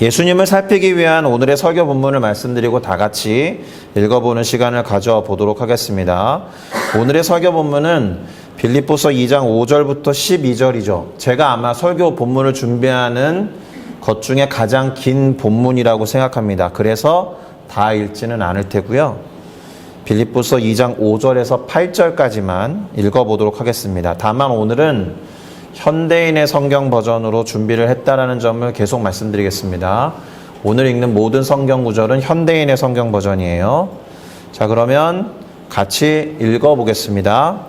예수님을 살피기 위한 오늘의 설교 본문을 말씀드리고 다 같이 읽어보는 시간을 가져보도록 하겠습니다. 오늘의 설교 본문은 빌립보서 2장 5절부터 12절이죠. 제가 아마 설교 본문을 준비하는 것 중에 가장 긴 본문이라고 생각합니다. 그래서 다 읽지는 않을 테고요. 빌립보서 2장 5절에서 8절까지만 읽어보도록 하겠습니다. 다만 오늘은 현대인의 성경 버전으로 준비를 했다라는 점을 계속 말씀드리겠습니다. 오늘 읽는 모든 성경 구절은 현대인의 성경 버전이에요. 자, 그러면 같이 읽어보겠습니다.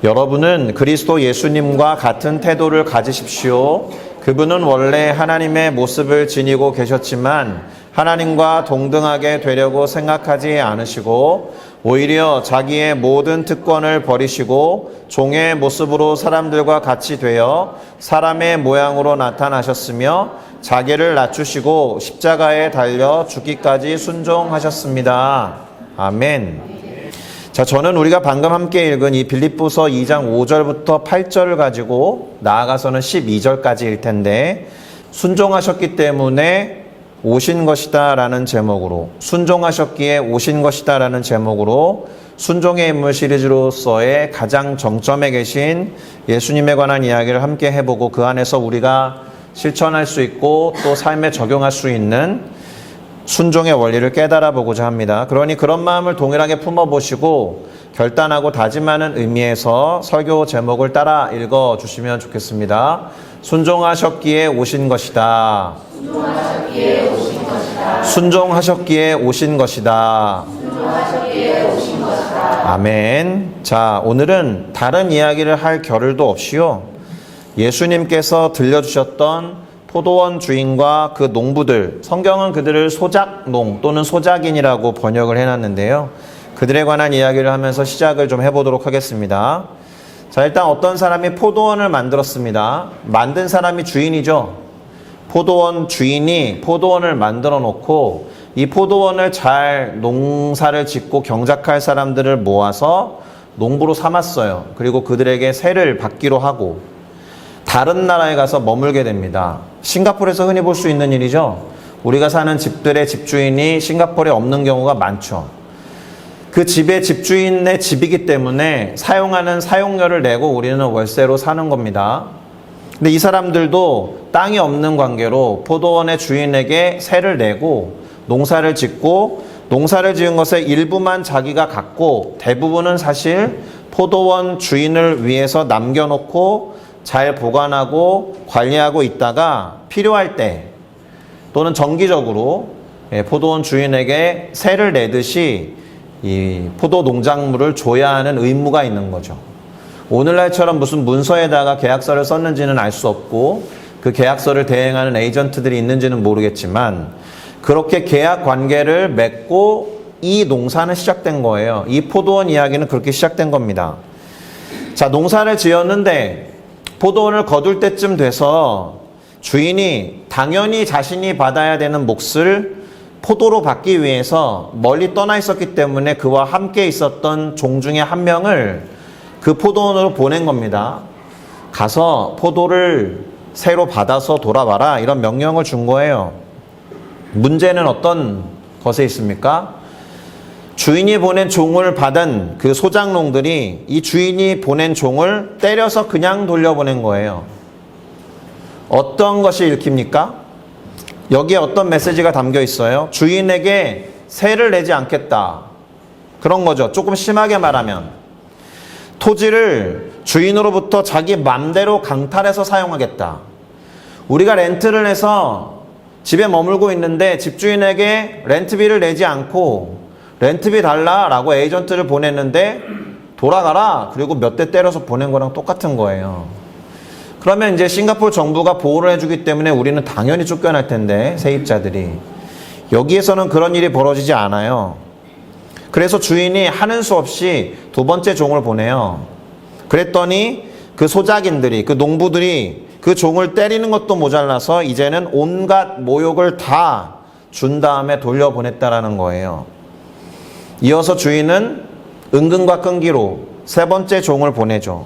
여러분은 그리스도 예수님과 같은 태도를 가지십시오. 그분은 원래 하나님의 모습을 지니고 계셨지만 하나님과 동등하게 되려고 생각하지 않으시고 오히려 자기의 모든 특권을 버리시고 종의 모습으로 사람들과 같이 되어 사람의 모양으로 나타나셨으며 자기를 낮추시고 십자가에 달려 죽기까지 순종하셨습니다. 아멘. 자, 저는 우리가 방금 함께 읽은 이 빌립보서 2장 5절부터 8절을 가지고 나아가서는 12절까지일 텐데 순종하셨기 때문에 오신 것이다 라는 제목으로, 순종하셨기에 오신 것이다 라는 제목으로 순종의 인물 시리즈로서의 가장 정점에 계신 예수님에 관한 이야기를 함께 해보고 그 안에서 우리가 실천할 수 있고 또 삶에 적용할 수 있는 순종의 원리를 깨달아 보고자 합니다. 그러니 그런 마음을 동일하게 품어보시고 결단하고 다짐하는 의미에서 설교 제목을 따라 읽어주시면 좋겠습니다. 순종하셨기에 오신 것이다. 순종하셨기에 오신 것이다. 순종하셨기에 오신 것이다. 순종하셨기에 오신 것이다. 아멘. 자, 오늘은 다른 이야기를 할 겨를도 없이요. 예수님께서 들려주셨던 포도원 주인과 그 농부들, 성경은 그들을 소작농 또는 소작인이라고 번역을 해놨는데요. 그들에 관한 이야기를 하면서 시작을 좀 해보도록 하겠습니다. 자, 일단 어떤 사람이 포도원을 만들었습니다. 만든 사람이 주인이죠. 포도원 주인이 포도원을 만들어 놓고 이 포도원을 잘 농사를 짓고 경작할 사람들을 모아서 농부로 삼았어요. 그리고 그들에게 세를 받기로 하고 다른 나라에 가서 머물게 됩니다. 싱가포르에서 흔히 볼 수 있는 일이죠. 우리가 사는 집들의 집주인이 싱가포르에 없는 경우가 많죠. 그 집의 집주인의 집이기 때문에 사용하는 사용료를 내고 우리는 월세로 사는 겁니다. 근데 이 사람들도 땅이 없는 관계로 포도원의 주인에게 세를 내고 농사를 짓고 농사를 지은 것의 일부만 자기가 갖고 대부분은 사실 포도원 주인을 위해서 남겨놓고 잘 보관하고 관리하고 있다가 필요할 때 또는 정기적으로 포도원 주인에게 세를 내듯이 이 포도 농작물을 줘야 하는 의무가 있는 거죠. 오늘날처럼 무슨 문서에다가 계약서를 썼는지는 알 수 없고 그 계약서를 대행하는 에이전트들이 있는지는 모르겠지만 그렇게 계약 관계를 맺고 이 농사는 시작된 거예요. 이 포도원 이야기는 그렇게 시작된 겁니다. 자, 농사를 지었는데 포도원을 거둘 때쯤 돼서 주인이 당연히 자신이 받아야 되는 몫을 포도로 받기 위해서 멀리 떠나 있었기 때문에 그와 함께 있었던 종 중에 한 명을 그 포도원으로 보낸 겁니다. 가서 포도를 새로 받아서 돌아와라, 이런 명령을 준 거예요. 문제는 어떤 것에 있습니까? 주인이 보낸 종을 받은 그 소작농들이 이 주인이 보낸 종을 때려서 그냥 돌려보낸 거예요. 어떤 것이 읽힙니까? 여기에 어떤 메시지가 담겨 있어요? 주인에게 세를 내지 않겠다. 그런 거죠. 조금 심하게 말하면 토지를 주인으로부터 자기 맘대로 강탈해서 사용하겠다. 우리가 렌트를 해서 집에 머물고 있는데 집주인에게 렌트비를 내지 않고 렌트비 달라 라고 에이전트를 보냈는데 돌아가라 그리고 몇 대 때려서 보낸 거랑 똑같은 거예요. 그러면 이제 싱가포르 정부가 보호를 해주기 때문에 우리는 당연히 쫓겨날 텐데, 세입자들이. 여기에서는 그런 일이 벌어지지 않아요. 그래서 주인이 하는 수 없이 두 번째 종을 보내요. 그랬더니 그 소작인들이, 그 농부들이 그 종을 때리는 것도 모자라서 이제는 온갖 모욕을 다 준 다음에 돌려보냈다라는 거예요. 이어서 주인은 은근과 끈기로 세 번째 종을 보내죠.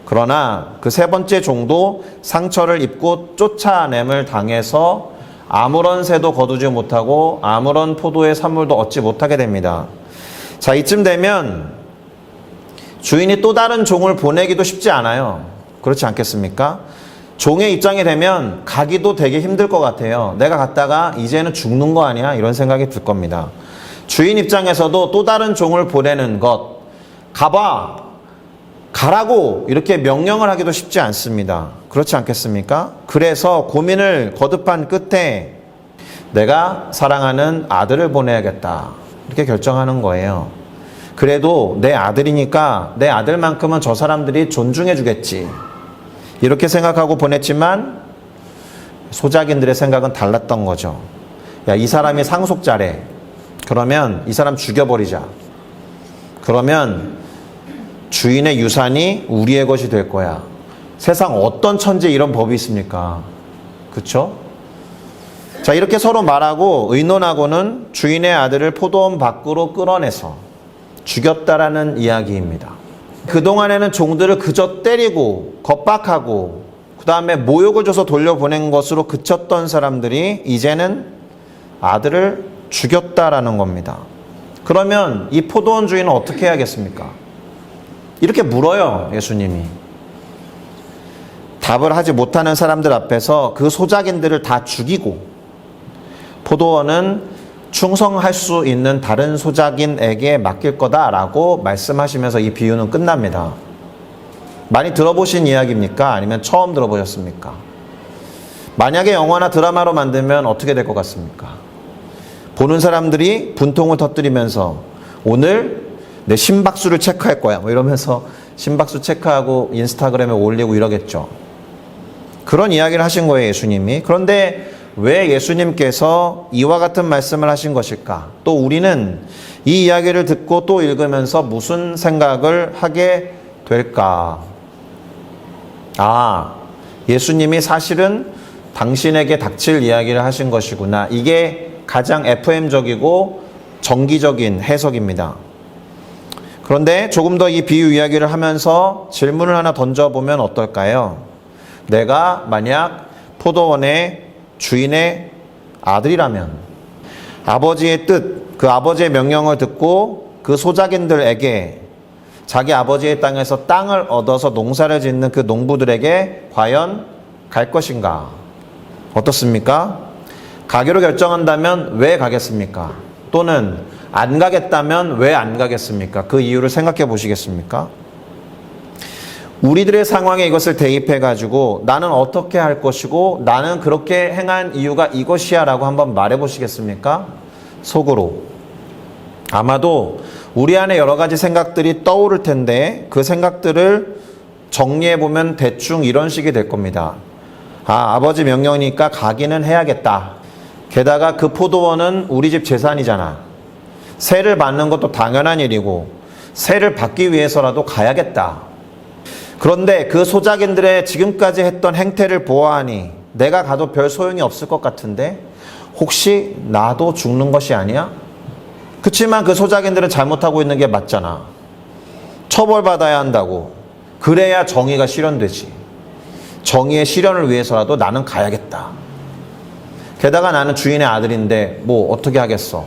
그러나 그 세 번째 종도 상처를 입고 쫓아냄을 당해서 아무런 새도 거두지 못하고 아무런 포도의 산물도 얻지 못하게 됩니다. 자, 이쯤 되면 주인이 또 다른 종을 보내기도 쉽지 않아요. 그렇지 않겠습니까? 종의 입장이 되면 가기도 되게 힘들 것 같아요. 내가 갔다가 이제는 죽는 거 아니야? 이런 생각이 들 겁니다. 주인 입장에서도 또 다른 종을 보내는 것, 가봐, 가라고 이렇게 명령을 하기도 쉽지 않습니다. 그렇지 않겠습니까? 그래서 고민을 거듭한 끝에 내가 사랑하는 아들을 보내야겠다. 이렇게 결정하는 거예요. 그래도 내 아들이니까 내 아들만큼은 저 사람들이 존중해 주겠지. 이렇게 생각하고 보냈지만 소작인들의 생각은 달랐던 거죠. 야, 이 사람이 상속자래. 그러면 이 사람 죽여버리자. 그러면 주인의 유산이 우리의 것이 될 거야. 세상 어떤 천지에 이런 법이 있습니까? 그렇죠? 자, 이렇게 서로 말하고 의논하고는 주인의 아들을 포도원 밖으로 끌어내서 죽였다라는 이야기입니다. 그동안에는 종들을 그저 때리고 겁박하고 그 다음에 모욕을 줘서 돌려보낸 것으로 그쳤던 사람들이 이제는 아들을 죽였다라는 겁니다. 그러면 이 포도원 주인은 어떻게 해야겠습니까? 이렇게 물어요, 예수님이. 답을 하지 못하는 사람들 앞에서 그 소작인들을 다 죽이고 포도원은 충성할 수 있는 다른 소작인에게 맡길 거다라고 말씀하시면서 이 비유는 끝납니다. 많이 들어보신 이야기입니까? 아니면 처음 들어보셨습니까? 만약에 영화나 드라마로 만들면 어떻게 될 것 같습니까? 보는 사람들이 분통을 터뜨리면서 오늘 내 심박수를 체크할 거야 뭐 이러면서 심박수 체크하고 인스타그램에 올리고 이러겠죠. 그런 이야기를 하신 거예요, 예수님이. 그런데 왜 예수님께서 이와 같은 말씀을 하신 것일까? 또 우리는 이 이야기를 듣고 또 읽으면서 무슨 생각을 하게 될까? 아, 예수님이 사실은 당신에게 닥칠 이야기를 하신 것이구나. 이게 가장 FM적이고 정기적인 해석입니다. 그런데 조금 더 이 비유 이야기를 하면서 질문을 하나 던져보면 어떨까요? 내가 만약 포도원의 주인의 아들이라면 아버지의 뜻, 그 아버지의 명령을 듣고 그 소작인들에게 자기 아버지의 땅에서 땅을 얻어서 농사를 짓는 그 농부들에게 과연 갈 것인가? 어떻습니까? 가기로 결정한다면 왜 가겠습니까? 또는 안 가겠다면 왜 안 가겠습니까? 그 이유를 생각해 보시겠습니까? 우리들의 상황에 이것을 대입해 가지고 나는 어떻게 할 것이고 나는 그렇게 행한 이유가 이것이야 라고 한번 말해 보시겠습니까? 속으로. 아마도 우리 안에 여러 가지 생각들이 떠오를 텐데 그 생각들을 정리해 보면 대충 이런 식이 될 겁니다. 아, 아버지 명령이니까 가기는 해야겠다. 게다가 그 포도원은 우리 집 재산이잖아. 세를 받는 것도 당연한 일이고 세를 받기 위해서라도 가야겠다. 그런데 그 소작인들의 지금까지 했던 행태를 보아하니 내가 가도 별 소용이 없을 것 같은데 혹시 나도 죽는 것이 아니야? 그치만 그 소작인들은 잘못하고 있는 게 맞잖아. 처벌받아야 한다고. 그래야 정의가 실현되지. 정의의 실현을 위해서라도 나는 가야겠다. 게다가 나는 주인의 아들인데 뭐 어떻게 하겠어?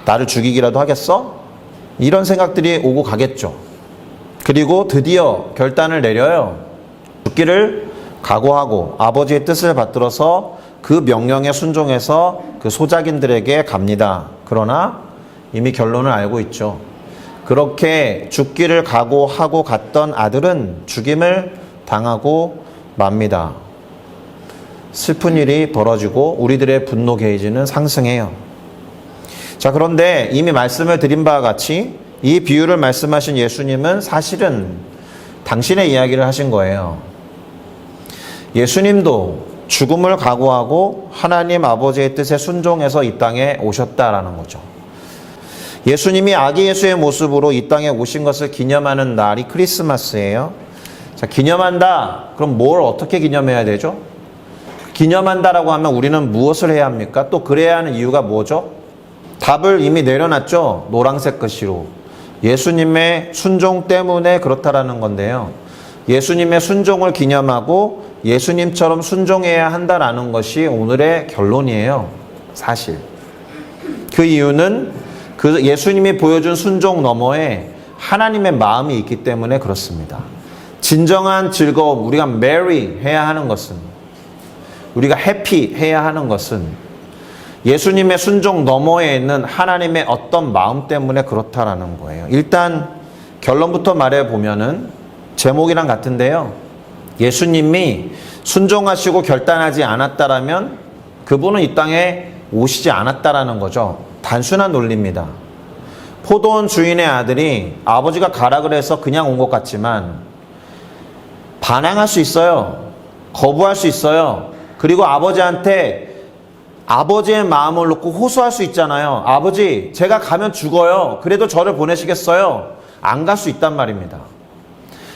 나를 죽이기라도 하겠어? 이런 생각들이 오고 가겠죠. 그리고 드디어 결단을 내려요. 죽기를 각오하고 아버지의 뜻을 받들어서 그 명령에 순종해서 그 소작인들에게 갑니다. 그러나 이미 결론을 알고 있죠. 그렇게 죽기를 각오하고 갔던 아들은 죽임을 당하고 맙니다. 슬픈 일이 벌어지고 우리들의 분노 게이지는 상승해요. 자, 그런데 이미 말씀을 드린 바와 같이 이 비유를 말씀하신 예수님은 사실은 당신의 이야기를 하신 거예요. 예수님도 죽음을 각오하고 하나님 아버지의 뜻에 순종해서 이 땅에 오셨다라는 거죠. 예수님이 아기 예수의 모습으로 이 땅에 오신 것을 기념하는 날이 크리스마스예요. 자, 기념한다. 그럼 뭘 어떻게 기념해야 되죠? 기념한다라고 하면 우리는 무엇을 해야 합니까? 또 그래야 하는 이유가 뭐죠? 답을 이미 내려놨죠. 노란색 글씨로. 예수님의 순종 때문에 그렇다라는 건데요. 예수님의 순종을 기념하고 예수님처럼 순종해야 한다라는 것이 오늘의 결론이에요. 사실. 그 이유는 그 예수님이 보여준 순종 너머에 하나님의 마음이 있기 때문에 그렇습니다. 진정한 즐거움, 우리가 merry 해야 하는 것은, 우리가 happy 해야 하는 것은 예수님의 순종 너머에 있는 하나님의 어떤 마음 때문에 그렇다라는 거예요. 일단 결론부터 말해보면은 제목이랑 같은데요. 예수님이 순종하시고 결단하지 않았다라면 그분은 이 땅에 오시지 않았다라는 거죠. 단순한 논리입니다. 포도원 주인의 아들이 아버지가 가라 그래서 그냥 온 것 같지만 반항할 수 있어요. 거부할 수 있어요. 그리고 아버지한테 아버지의 마음을 놓고 호소할 수 있잖아요. 아버지, 제가 가면 죽어요. 그래도 저를 보내시겠어요? 안 갈 수 있단 말입니다.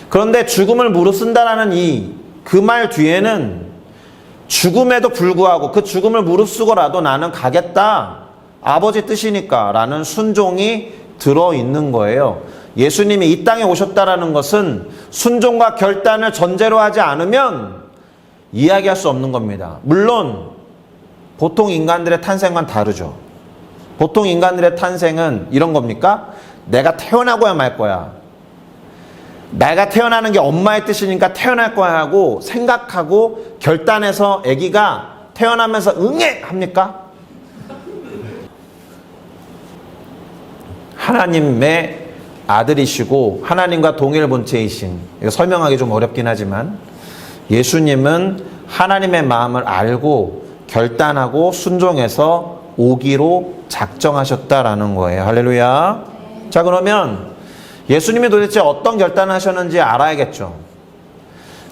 그런데 죽음을 무릅쓴다라는 그 말 뒤에는 죽음에도 불구하고 그 죽음을 무릅쓰고라도 나는 가겠다. 아버지 뜻이니까 라는 순종이 들어있는 거예요. 예수님이 이 땅에 오셨다라는 것은 순종과 결단을 전제로 하지 않으면 이야기할 수 없는 겁니다. 물론 보통 인간들의 탄생과는 다르죠. 보통 인간들의 탄생은 이런 겁니까? 내가 태어나고야 말 거야. 내가 태어나는 게 엄마의 뜻이니까 태어날 거야 하고 생각하고 결단해서 아기가 태어나면서 응애 합니까? 하나님의 아들이시고 하나님과 동일 본체이신, 이거 설명하기 좀 어렵긴 하지만 예수님은 하나님의 마음을 알고 결단하고 순종해서 오기로 작정하셨다라는 거예요. 할렐루야. 자, 그러면 예수님이 도대체 어떤 결단을 하셨는지 알아야겠죠.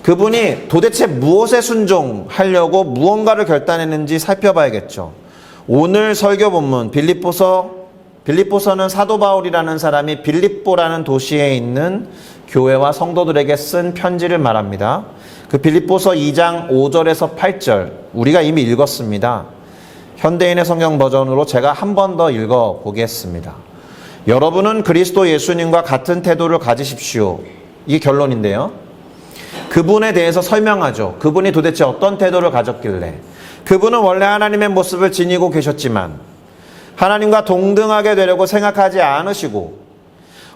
그분이 도대체 무엇에 순종하려고 무언가를 결단했는지 살펴봐야겠죠. 오늘 설교 본문 빌립보서는 사도 바울이라는 사람이 빌립보라는 도시에 있는 교회와 성도들에게 쓴 편지를 말합니다. 그 빌립보서 2장 5절에서 8절 우리가 이미 읽었습니다. 현대인의 성경 버전으로 제가 한 번 더 읽어보겠습니다. 여러분은 그리스도 예수님과 같은 태도를 가지십시오. 이게 결론인데요. 그분에 대해서 설명하죠. 그분이 도대체 어떤 태도를 가졌길래. 그분은 원래 하나님의 모습을 지니고 계셨지만 하나님과 동등하게 되려고 생각하지 않으시고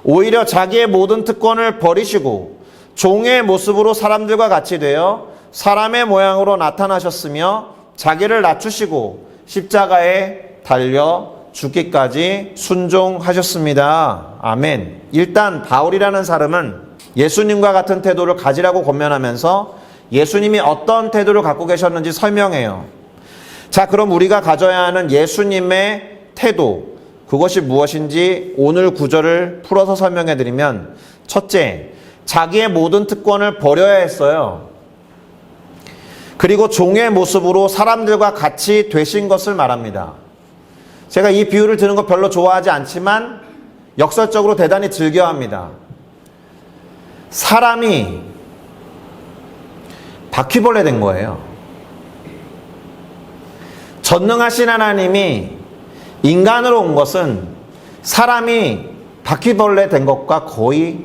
오히려 자기의 모든 특권을 버리시고 종의 모습으로 사람들과 같이 되어 사람의 모양으로 나타나셨으며 자기를 낮추시고 십자가에 달려 죽기까지 순종하셨습니다. 아멘. 일단 바울이라는 사람은 예수님과 같은 태도를 가지라고 권면하면서 예수님이 어떤 태도를 갖고 계셨는지 설명해요. 자, 그럼 우리가 가져야 하는 예수님의 태도, 그것이 무엇인지 오늘 구절을 풀어서 설명해 드리면, 첫째, 자기의 모든 특권을 버려야 했어요. 그리고 종의 모습으로 사람들과 같이 되신 것을 말합니다. 제가 이 비유를 드는 거 별로 좋아하지 않지만 역설적으로 대단히 즐겨합니다. 사람이 바퀴벌레 된 거예요. 전능하신 하나님이 인간으로 온 것은 사람이 바퀴벌레 된 것과 거의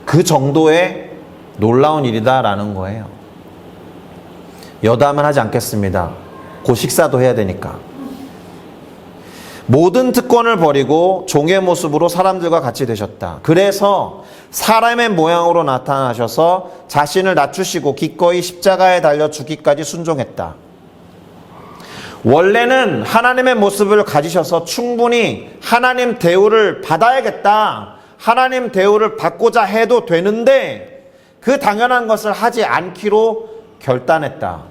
그 정도의 놀라운 일이다라는 거예요. 여담은 하지 않겠습니다. 곧 식사도 해야 되니까. 모든 특권을 버리고 종의 모습으로 사람들과 같이 되셨다. 그래서 사람의 모양으로 나타나셔서 자신을 낮추시고 기꺼이 십자가에 달려 죽기까지 순종했다. 원래는 하나님의 모습을 가지셔서 충분히 하나님 대우를 받아야겠다. 하나님 대우를 받고자 해도 되는데 그 당연한 것을 하지 않기로 결단했다.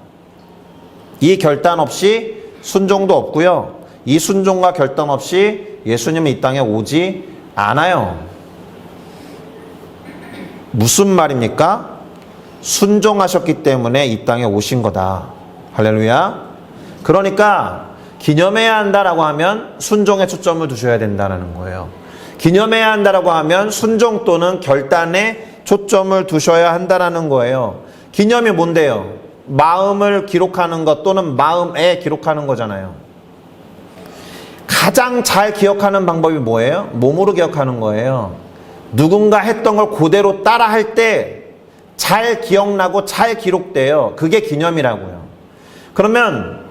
이 결단 없이 순종도 없고요. 이 순종과 결단 없이 예수님은 이 땅에 오지 않아요. 무슨 말입니까? 순종하셨기 때문에 이 땅에 오신 거다. 할렐루야. 그러니까 기념해야 한다라고 하면 순종에 초점을 두셔야 된다는 거예요. 기념해야 한다라고 하면 순종 또는 결단에 초점을 두셔야 한다는 거예요. 기념이 뭔데요? 마음을 기록하는 것 또는 마음에 기록하는 거잖아요. 가장 잘 기억하는 방법이 뭐예요? 몸으로 기억하는 거예요. 누군가 했던 걸 그대로 따라 할 때 잘 기억나고 잘 기록돼요. 그게 기념이라고요. 그러면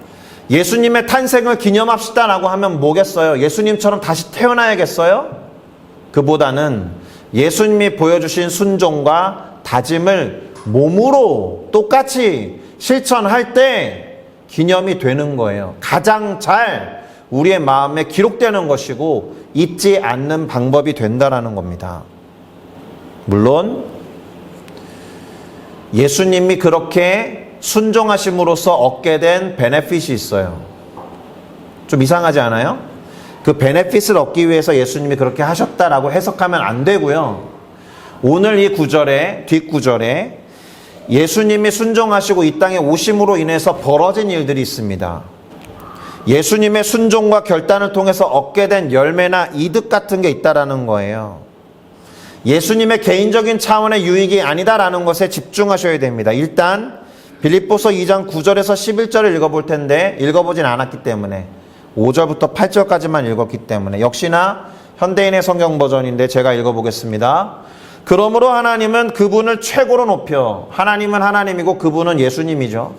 예수님의 탄생을 기념합시다라고 하면 뭐겠어요? 예수님처럼 다시 태어나야겠어요? 그보다는 예수님이 보여주신 순종과 다짐을 몸으로 똑같이 실천할 때 기념이 되는 거예요. 가장 잘 우리의 마음에 기록되는 것이고 잊지 않는 방법이 된다라는 겁니다. 물론 예수님이 그렇게 순종하심으로써 얻게 된 베네핏이 있어요. 좀 이상하지 않아요? 그 베네핏을 얻기 위해서 예수님이 그렇게 하셨다라고 해석하면 안 되고요. 오늘 이 구절에, 뒷구절에 예수님이 순종하시고 이 땅에 오심으로 인해서 벌어진 일들이 있습니다. 예수님의 순종과 결단을 통해서 얻게 된 열매나 이득 같은 게 있다라는 거예요. 예수님의 개인적인 차원의 유익이 아니다라는 것에 집중하셔야 됩니다. 일단 빌립보서 2장 9절에서 11절을 읽어볼 텐데 읽어보진 않았기 때문에 5절부터 8절까지만 읽었기 때문에 역시나 현대인의 성경 버전인데 제가 읽어보겠습니다. 그러므로 하나님은 그분을 최고로 높여, 하나님은 하나님이고 그분은 예수님이죠.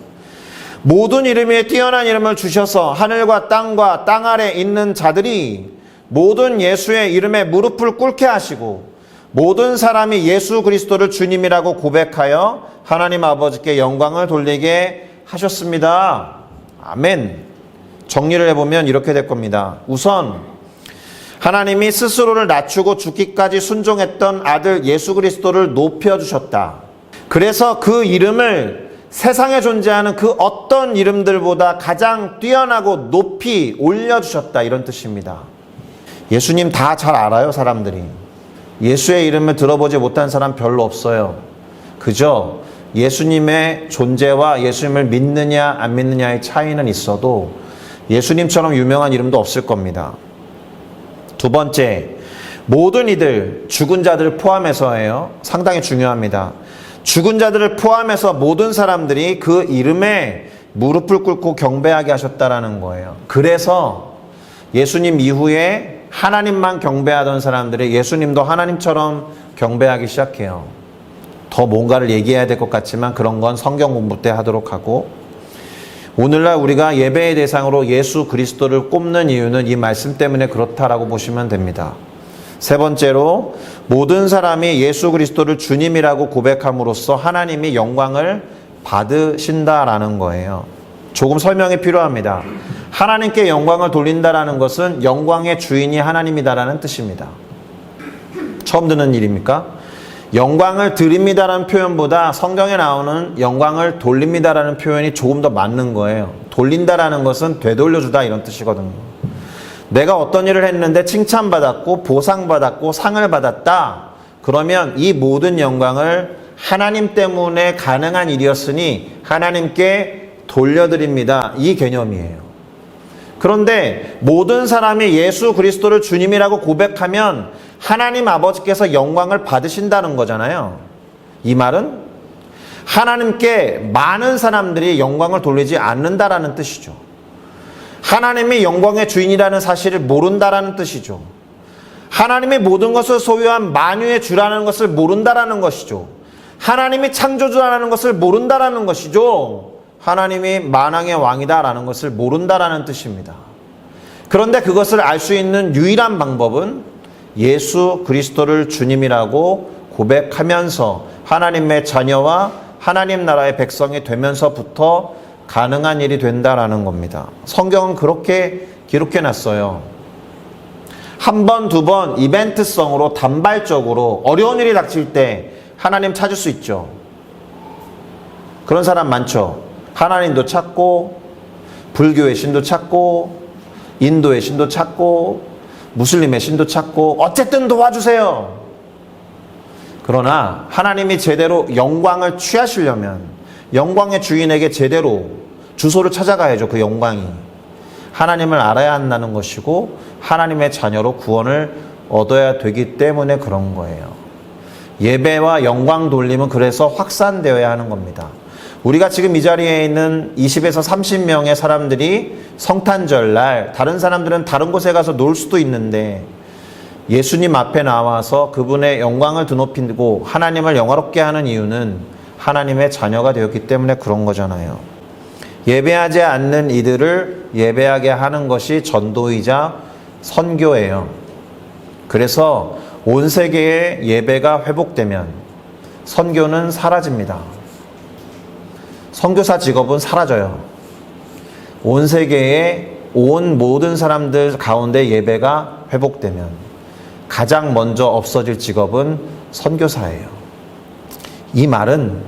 모든 이름 위에 뛰어난 이름을 주셔서 하늘과 땅과 땅 아래 있는 자들이 모든 예수의 이름에 무릎을 꿇게 하시고 모든 사람이 예수 그리스도를 주님이라고 고백하여 하나님 아버지께 영광을 돌리게 하셨습니다. 아멘. 정리를 해보면 이렇게 될 겁니다. 우선 하나님이 스스로를 낮추고 죽기까지 순종했던 아들 예수 그리스도를 높여주셨다. 그래서 그 이름을 세상에 존재하는 그 어떤 이름들보다 가장 뛰어나고 높이 올려주셨다. 이런 뜻입니다. 예수님 다 잘 알아요, 사람들이. 예수의 이름을 들어보지 못한 사람 별로 없어요. 그저 예수님의 존재와 예수님을 믿느냐 안 믿느냐의 차이는 있어도 예수님처럼 유명한 이름도 없을 겁니다. 두 번째, 모든 이들, 죽은 자들을 포함해서예요. 상당히 중요합니다. 죽은 자들을 포함해서 모든 사람들이 그 이름에 무릎을 꿇고 경배하게 하셨다라는 거예요. 그래서 예수님 이후에 하나님만 경배하던 사람들이 예수님도 하나님처럼 경배하기 시작해요. 더 뭔가를 얘기해야 될 것 같지만 그런 건 성경 공부 때 하도록 하고, 오늘날 우리가 예배의 대상으로 예수 그리스도를 꼽는 이유는 이 말씀 때문에 그렇다라고 보시면 됩니다. 세 번째로 모든 사람이 예수 그리스도를 주님이라고 고백함으로써 하나님이 영광을 받으신다라는 거예요. 조금 설명이 필요합니다. 하나님께 영광을 돌린다라는 것은 영광의 주인이 하나님이다라는 뜻입니다. 처음 듣는 일입니까? 영광을 드립니다라는 표현보다 성경에 나오는 영광을 돌립니다라는 표현이 조금 더 맞는 거예요. 돌린다라는 것은 되돌려주다 이런 뜻이거든요. 내가 어떤 일을 했는데 칭찬받았고 보상받았고 상을 받았다. 그러면 이 모든 영광을 하나님 때문에 가능한 일이었으니 하나님께 돌려드립니다. 이 개념이에요. 그런데 모든 사람이 예수 그리스도를 주님이라고 고백하면 하나님 아버지께서 영광을 받으신다는 거잖아요. 이 말은 하나님께 많은 사람들이 영광을 돌리지 않는다라는 뜻이죠. 하나님이 영광의 주인이라는 사실을 모른다라는 뜻이죠. 하나님이 모든 것을 소유한 만유의 주라는 것을 모른다라는 것이죠. 하나님이 창조주라는 것을 모른다라는 것이죠. 하나님이 만왕의 왕이다라는 것을 모른다라는 뜻입니다. 그런데 그것을 알 수 있는 유일한 방법은 예수 그리스도를 주님이라고 고백하면서 하나님의 자녀와 하나님 나라의 백성이 되면서부터 가능한 일이 된다라는 겁니다. 성경은 그렇게 기록해 놨어요. 한 번, 두 번 이벤트성으로 단발적으로 어려운 일이 닥칠 때 하나님 찾을 수 있죠. 그런 사람 많죠. 하나님도 찾고 불교의 신도 찾고 인도의 신도 찾고 무슬림의 신도 찾고 어쨌든 도와주세요. 그러나 하나님이 제대로 영광을 취하시려면 영광의 주인에게 제대로 주소를 찾아가야죠. 그 영광이 하나님을 알아야 한다는 것이고 하나님의 자녀로 구원을 얻어야 되기 때문에 그런 거예요. 예배와 영광 돌림은 그래서 확산되어야 하는 겁니다. 우리가 지금 이 자리에 있는 20에서 30명의 사람들이 성탄절 날 다른 사람들은 다른 곳에 가서 놀 수도 있는데 예수님 앞에 나와서 그분의 영광을 드높이고 하나님을 영화롭게 하는 이유는 하나님의 자녀가 되었기 때문에 그런 거잖아요. 예배하지 않는 이들을 예배하게 하는 것이 전도이자 선교예요. 그래서 온 세계의 예배가 회복되면 선교는 사라집니다. 선교사 직업은 사라져요. 온 세계의 온 모든 사람들 가운데 예배가 회복되면 가장 먼저 없어질 직업은 선교사예요. 이 말은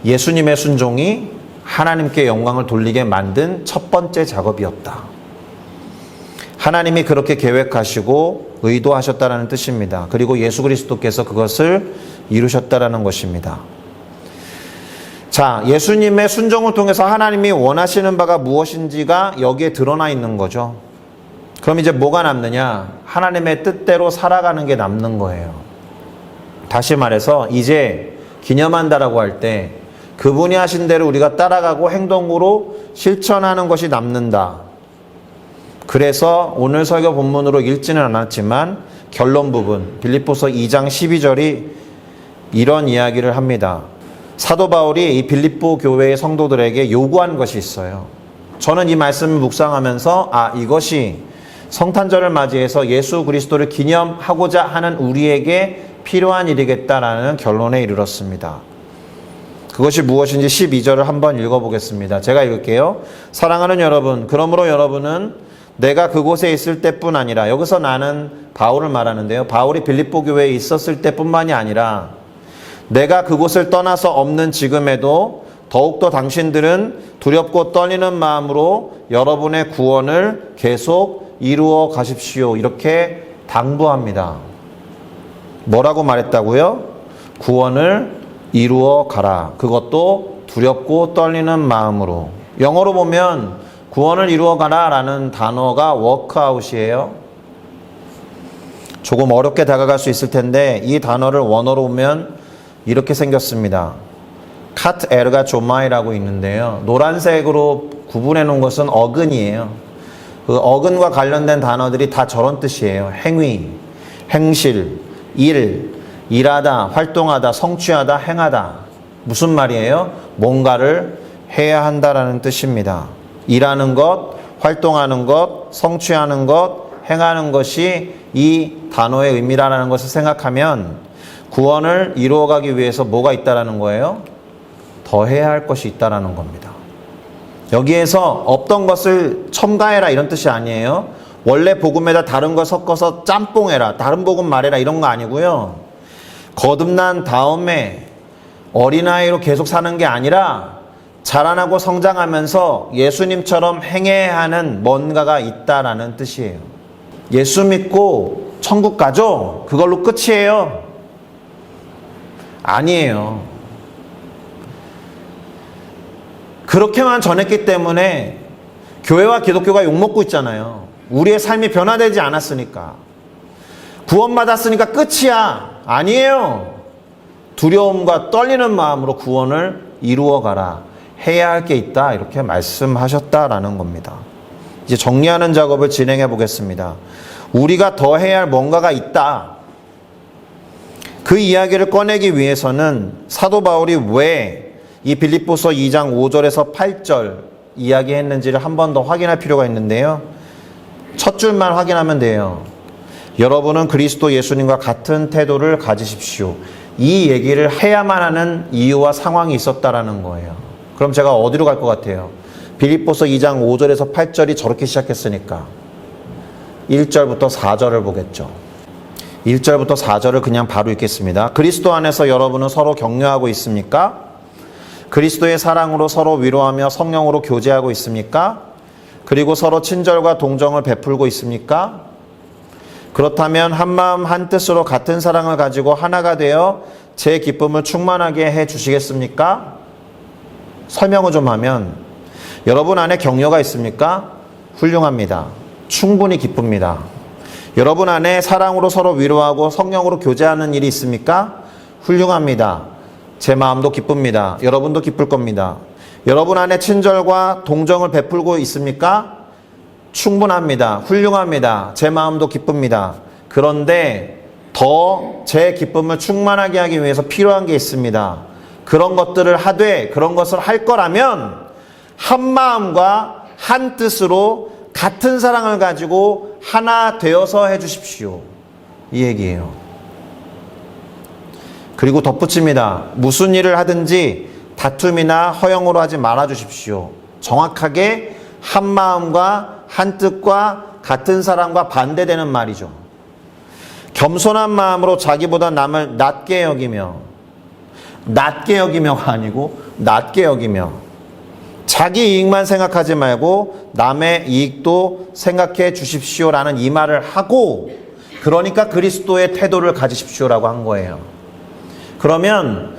예수님의 순종이 하나님께 영광을 돌리게 만든 첫 번째 작업이었다. 하나님이 그렇게 계획하시고 의도하셨다는 뜻입니다. 그리고 예수 그리스도께서 그것을 이루셨다는 것입니다. 자, 예수님의 순종을 통해서 하나님이 원하시는 바가 무엇인지가 여기에 드러나 있는 거죠. 그럼 이제 뭐가 남느냐? 하나님의 뜻대로 살아가는 게 남는 거예요. 다시 말해서 이제 기념한다라고 할 때 그분이 하신 대로 우리가 따라가고 행동으로 실천하는 것이 남는다. 그래서 오늘 설교 본문으로 읽지는 않았지만 결론 부분 빌립보서 2장 12절이 이런 이야기를 합니다. 사도 바울이 이 빌립보 교회의 성도들에게 요구한 것이 있어요. 저는 이 말씀을 묵상하면서 이것이 성탄절을 맞이해서 예수 그리스도를 기념하고자 하는 우리에게 필요한 일이겠다라는 결론에 이르렀습니다. 그것이 무엇인지 12절을 한번 읽어보겠습니다. 제가 읽을게요. 사랑하는 여러분, 그러므로 여러분은 내가 그곳에 있을 때뿐 아니라, 여기서 나는 바울을 말하는데요. 바울이 빌립보 교회에 있었을 때뿐만이 아니라 내가 그곳을 떠나서 없는 지금에도 더욱더 당신들은 두렵고 떨리는 마음으로 여러분의 구원을 계속 이루어 가십시오. 이렇게 당부합니다. 뭐라고 말했다고요? 구원을 이루어 가라. 그것도 두렵고 떨리는 마음으로. 영어로 보면 구원을 이루어 가라 라는 단어가 워크아웃이에요. 조금 어렵게 다가갈 수 있을 텐데 이 단어를 원어로 보면 이렇게 생겼습니다. 카트 에르가 조마이라고 있는데요. 노란색으로 구분해 놓은 것은 어근이에요. 그 어근과 관련된 단어들이 다 저런 뜻이에요. 행위, 행실, 일, 일하다, 활동하다, 성취하다, 행하다. 무슨 말이에요? 뭔가를 해야 한다라는 뜻입니다. 일하는 것, 활동하는 것, 성취하는 것, 행하는 것이 이 단어의 의미라는 것을 생각하면 구원을 이루어가기 위해서 뭐가 있다라는 거예요? 더 해야 할 것이 있다라는 겁니다. 여기에서 없던 것을 첨가해라 이런 뜻이 아니에요. 원래 복음에다 다른 거 섞어서 짬뽕해라, 다른 복음 말해라 이런 거 아니고요. 거듭난 다음에 어린아이로 계속 사는 게 아니라 자라나고 성장하면서 예수님처럼 행해야 하는 뭔가가 있다라는 뜻이에요. 예수 믿고 천국 가죠? 그걸로 끝이에요? 아니에요. 그렇게만 전했기 때문에 교회와 기독교가 욕먹고 있잖아요. 우리의 삶이 변화되지 않았으니까. 구원받았으니까 끝이야. 아니에요. 두려움과 떨리는 마음으로 구원을 이루어가라. 해야 할 게 있다. 이렇게 말씀하셨다라는 겁니다. 이제 정리하는 작업을 진행해 보겠습니다. 우리가 더 해야 할 뭔가가 있다. 그 이야기를 꺼내기 위해서는 사도 바울이 왜 이 빌립보서 2장 5절에서 8절 이야기했는지를 한 번 더 확인할 필요가 있는데요. 첫 줄만 확인하면 돼요. 여러분은 그리스도 예수님과 같은 태도를 가지십시오. 이 얘기를 해야만 하는 이유와 상황이 있었다라는 거예요. 그럼 제가 어디로 갈 것 같아요? 빌립보서 2장 5절에서 8절이 저렇게 시작했으니까 1절부터 4절을 보겠죠. 1절부터 4절을 그냥 바로 읽겠습니다. 그리스도 안에서 여러분은 서로 격려하고 있습니까? 그리스도의 사랑으로 서로 위로하며 성령으로 교제하고 있습니까? 그리고 서로 친절과 동정을 베풀고 있습니까? 그렇다면 한마음 한뜻으로 같은 사랑을 가지고 하나가 되어 제 기쁨을 충만하게 해 주시겠습니까? 설명을 좀 하면 여러분 안에 격려가 있습니까? 훌륭합니다. 충분히 기쁩니다. 여러분 안에 사랑으로 서로 위로하고 성령으로 교제하는 일이 있습니까? 훌륭합니다. 제 마음도 기쁩니다. 여러분도 기쁠 겁니다. 여러분 안에 친절과 동정을 베풀고 있습니까? 충분합니다. 훌륭합니다. 제 마음도 기쁩니다. 그런데 더 제 기쁨을 충만하게 하기 위해서 필요한 게 있습니다. 그런 것들을 하되 그런 것을 할 거라면 한 마음과 한 뜻으로 같은 사랑을 가지고 하나 되어서 해주십시오. 이 얘기예요. 그리고 덧붙입니다. 무슨 일을 하든지 다툼이나 허영으로 하지 말아 주십시오. 정확하게 한 마음과 한 뜻과 같은 사랑과 반대되는 말이죠. 겸손한 마음으로 자기보다 남을 낮게 여기며가 아니고 낮게 여기며 자기 이익만 생각하지 말고 남의 이익도 생각해 주십시오라는 이 말을 하고, 그러니까 그리스도의 태도를 가지십시오라고 한 거예요. 그러면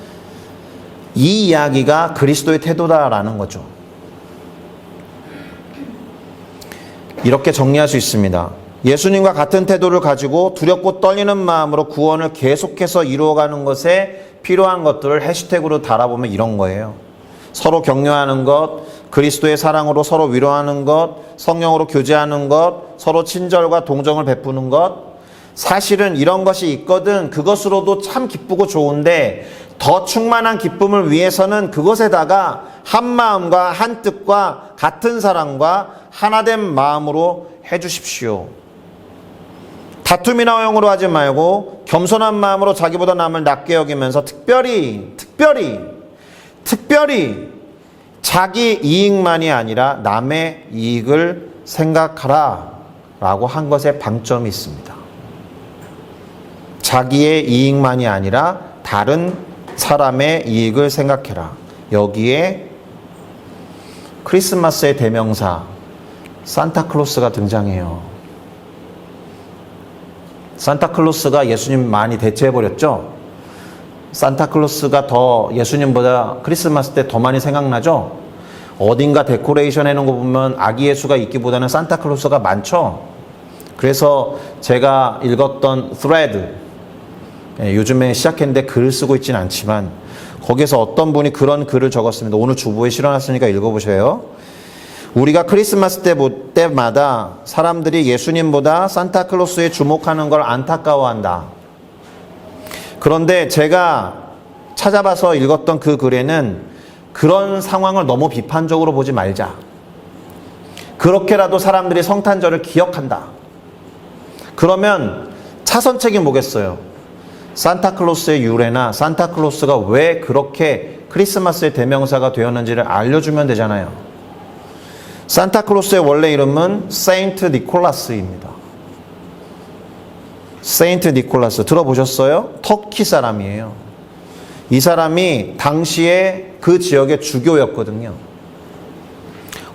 이 이야기가 그리스도의 태도다라는 거죠. 이렇게 정리할 수 있습니다. 예수님과 같은 태도를 가지고 두렵고 떨리는 마음으로 구원을 계속해서 이루어가는 것에 필요한 것들을 해시태그로 달아보면 이런 거예요. 서로 격려하는 것, 그리스도의 사랑으로 서로 위로하는 것, 성령으로 교제하는 것, 서로 친절과 동정을 베푸는 것. 사실은 이런 것이 있거든 그것으로도 참 기쁘고 좋은데, 더 충만한 기쁨을 위해서는 그것에다가 한 마음과 한 뜻과 같은 사랑과 하나된 마음으로 해주십시오. 다툼이나 허용으로 하지 말고 겸손한 마음으로 자기보다 남을 낮게 여기면서 특별히 자기 이익만이 아니라 남의 이익을 생각하라 라고 한 것에 방점이 있습니다. 자기의 이익만이 아니라 다른 사람의 이익을 생각해라. 여기에 크리스마스의 대명사 산타클로스가 등장해요. 산타클로스가 예수님 많이 대체해버렸죠. 산타클로스가 더 예수님보다 크리스마스 때 더 많이 생각나죠. 어딘가 데코레이션 해놓은 거 보면 아기 예수가 있기보다는 산타클로스가 많죠. 그래서 제가 읽었던 thread, 요즘에 시작했는데 글을 쓰고 있지는 않지만 거기에서 어떤 분이 그런 글을 적었습니다. 오늘 주보에 실어놨으니까 읽어보세요. 우리가 크리스마스 때마다 사람들이 예수님보다 산타클로스에 주목하는 걸 안타까워한다. 그런데 제가 찾아봐서 읽었던 그 글에는 그런 상황을 너무 비판적으로 보지 말자. 그렇게라도 사람들이 성탄절을 기억한다. 그러면 차선책이 뭐겠어요? 산타클로스의 유래나 산타클로스가 왜 그렇게 크리스마스의 대명사가 되었는지를 알려주면 되잖아요. 산타클로스의 원래 이름은 세인트 니콜라스입니다. 세인트 니콜라스 들어보셨어요? 터키 사람이에요. 이 사람이 당시에 그 지역의 주교였거든요.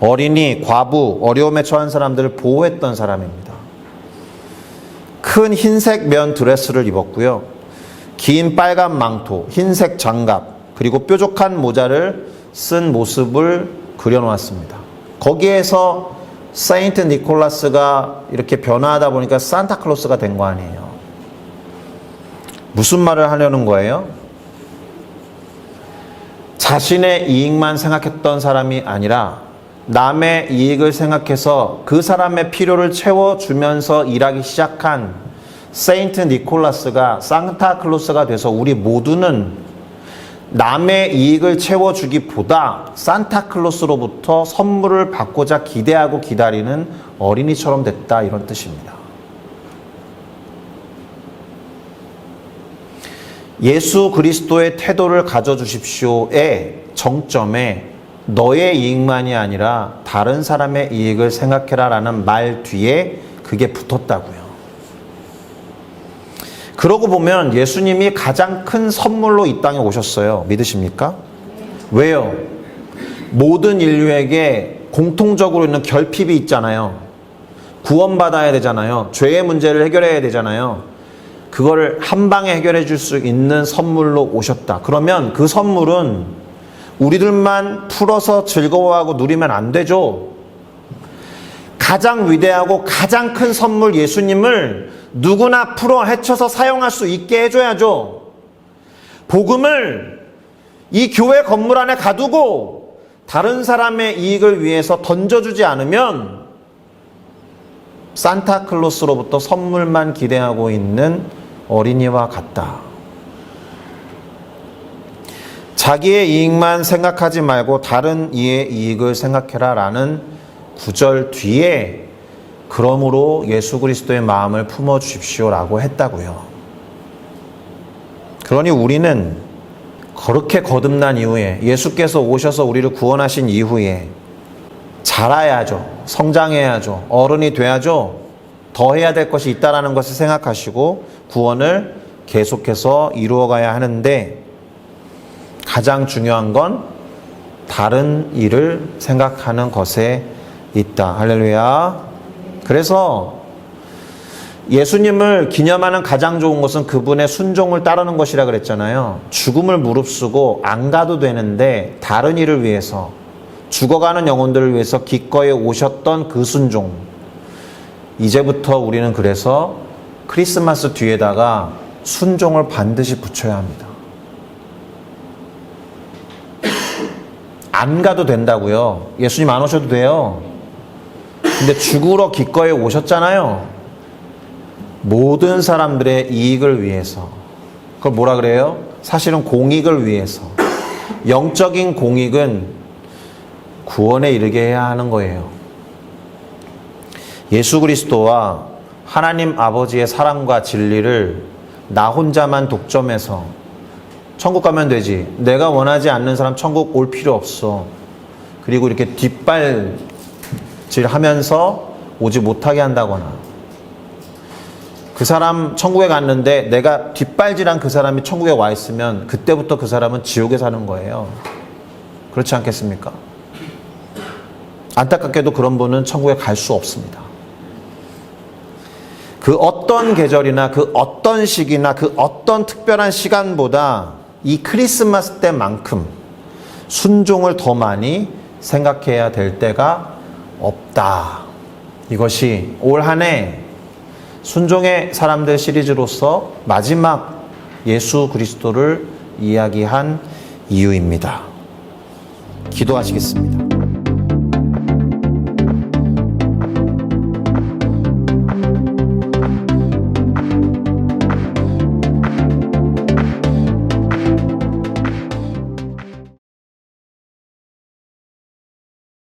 어린이, 과부, 어려움에 처한 사람들을 보호했던 사람입니다. 큰 흰색 면 드레스를 입었고요. 긴 빨간 망토, 흰색 장갑, 그리고 뾰족한 모자를 쓴 모습을 그려놓았습니다. 거기에서 세인트 니콜라스가 이렇게 변화하다 보니까 산타클로스가 된 거 아니에요. 무슨 말을 하려는 거예요? 자신의 이익만 생각했던 사람이 아니라 남의 이익을 생각해서 그 사람의 필요를 채워주면서 일하기 시작한 세인트 니콜라스가 산타클로스가 돼서 우리 모두는 남의 이익을 채워주기보다 산타클로스로부터 선물을 받고자 기대하고 기다리는 어린이처럼 됐다, 이런 뜻입니다. 예수 그리스도의 태도를 가져주십시오의 정점에 너의 이익만이 아니라 다른 사람의 이익을 생각해라 라는 말 뒤에 그게 붙었다고요. 그러고 보면 예수님이 가장 큰 선물로 이 땅에 오셨어요. 믿으십니까? 왜요? 모든 인류에게 공통적으로 있는 결핍이 있잖아요. 구원받아야 되잖아요. 죄의 문제를 해결해야 되잖아요. 그거를 한 방에 해결해 줄 수 있는 선물로 오셨다. 그러면 그 선물은 우리들만 풀어서 즐거워하고 누리면 안 되죠. 가장 위대하고 가장 큰 선물 예수님을 누구나 풀어 헤쳐서 사용할 수 있게 해줘야죠. 복음을 이 교회 건물 안에 가두고 다른 사람의 이익을 위해서 던져주지 않으면 산타클로스로부터 선물만 기대하고 있는 어린이와 같다. 자기의 이익만 생각하지 말고 다른 이의 이익을 생각해라 라는 구절 뒤에 그러므로 예수 그리스도의 마음을 품어주십시오 라고 했다고요. 그러니 우리는 그렇게 거듭난 이후에 예수께서 오셔서 우리를 구원하신 이후에 자라야죠. 성장해야죠. 어른이 돼야죠. 더 해야 될 것이 있다라는 것을 생각하시고 구원을 계속해서 이루어가야 하는데 가장 중요한 건 다른 일을 생각하는 것에 있다. 할렐루야. 그래서 예수님을 기념하는 가장 좋은 것은 그분의 순종을 따르는 것이라 그랬잖아요. 죽음을 무릅쓰고 안 가도 되는데 다른 일을 위해서 죽어가는 영혼들을 위해서 기꺼이 오셨던 그 순종. 이제부터 우리는 그래서 크리스마스 뒤에다가 순종을 반드시 붙여야 합니다. 안 가도 된다고요. 예수님 안 오셔도 돼요. 근데 죽으러 기꺼이 오셨잖아요. 모든 사람들의 이익을 위해서. 그걸 뭐라 그래요? 사실은 공익을 위해서. 영적인 공익은 구원에 이르게 해야 하는 거예요. 예수 그리스도와 하나님 아버지의 사랑과 진리를 나 혼자만 독점해서 천국 가면 되지. 내가 원하지 않는 사람 천국 올 필요 없어. 그리고 이렇게 뒷발질하면서 오지 못하게 한다거나 그 사람 천국에 갔는데 내가 뒷발질한 그 사람이 천국에 와 있으면 그때부터 그 사람은 지옥에 사는 거예요. 그렇지 않겠습니까? 안타깝게도 그런 분은 천국에 갈 수 없습니다. 그 어떤 계절이나 그 어떤 시기나 그 어떤 특별한 시간보다 이 크리스마스 때만큼 순종을 더 많이 생각해야 될 때가 없다. 이것이 올 한 해 순종의 사람들 시리즈로서 마지막 예수 그리스도를 이야기한 이유입니다. 기도하시겠습니다.